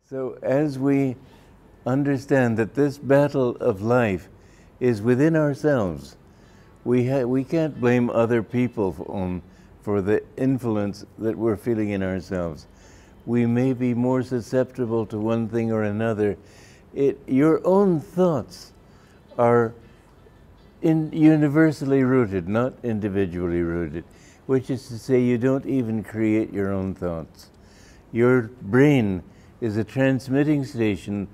So as we understand that this battle of life is within ourselves, we can't blame other people for the influence that we're feeling in ourselves. We may be more susceptible to one thing or another. Your own thoughts are universally rooted, not individually rooted, which is to say you don't even create your own thoughts. Your brain is a transmitting station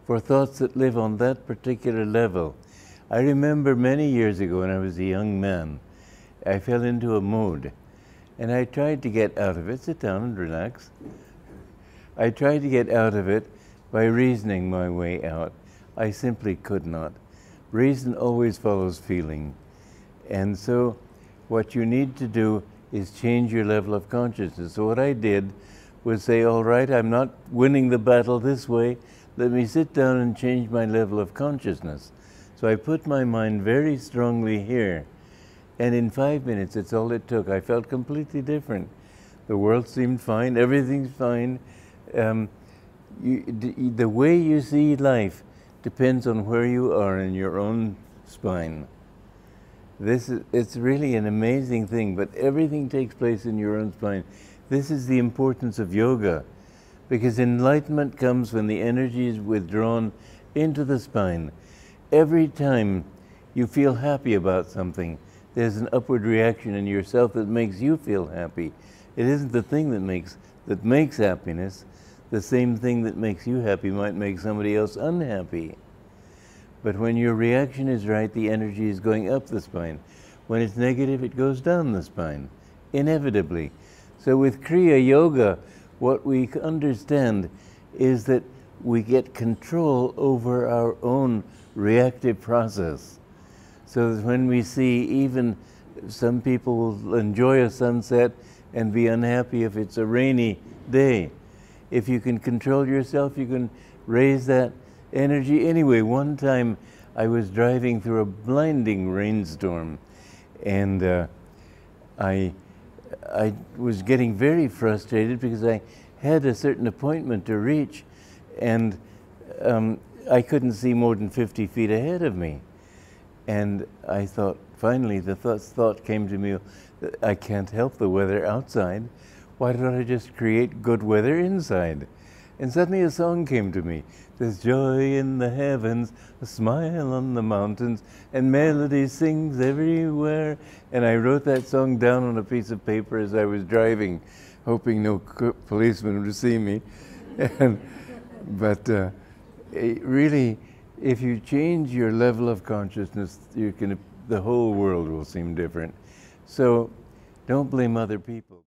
for thoughts that live on that particular level. I remember many years ago when I was a young man, I fell into a mood and I tried to get out of it. Sit down and relax. I tried to get out of it by reasoning my way out. I simply could not. Reason always follows feeling. And so what you need to do is change your level of consciousness. So what I did was say, all right, I'm not winning the battle this way. Let me sit down and change my level of consciousness. So I put my mind very strongly here. And in 5 minutes, it's all it took. I felt completely different. The world seemed fine. Everything's fine. The way you see life depends on where you are in your own spine. It's really an amazing thing, but everything takes place in your own spine. This is the importance of yoga, because enlightenment comes when the energy is withdrawn into the spine. Every time you feel happy about something, there's an upward reaction in yourself that makes you feel happy. It isn't the thing that makes happiness. The same thing that makes you happy might make somebody else unhappy. But when your reaction is right, the energy is going up the spine. When it's negative, it goes down the spine, inevitably. So with Kriya Yoga, what we understand is that we get control over our own reactive process. So that when we see, even some people will enjoy a sunset and be unhappy if it's a rainy day. If you can control yourself, you can raise that energy. Anyway, one time I was driving through a blinding rainstorm, and I was getting very frustrated because I had a certain appointment to reach, and I couldn't see more than 50 feet ahead of me. And I thought, finally, the thought came to me, I can't help the weather outside. Why don't I just create good weather inside? And suddenly a song came to me. There's joy in the heavens, a smile on the mountains, and melody sings everywhere. And I wrote that song down on a piece of paper as I was driving, hoping no policeman would see me. But really, if you change your level of consciousness, the whole world will seem different. So don't blame other people.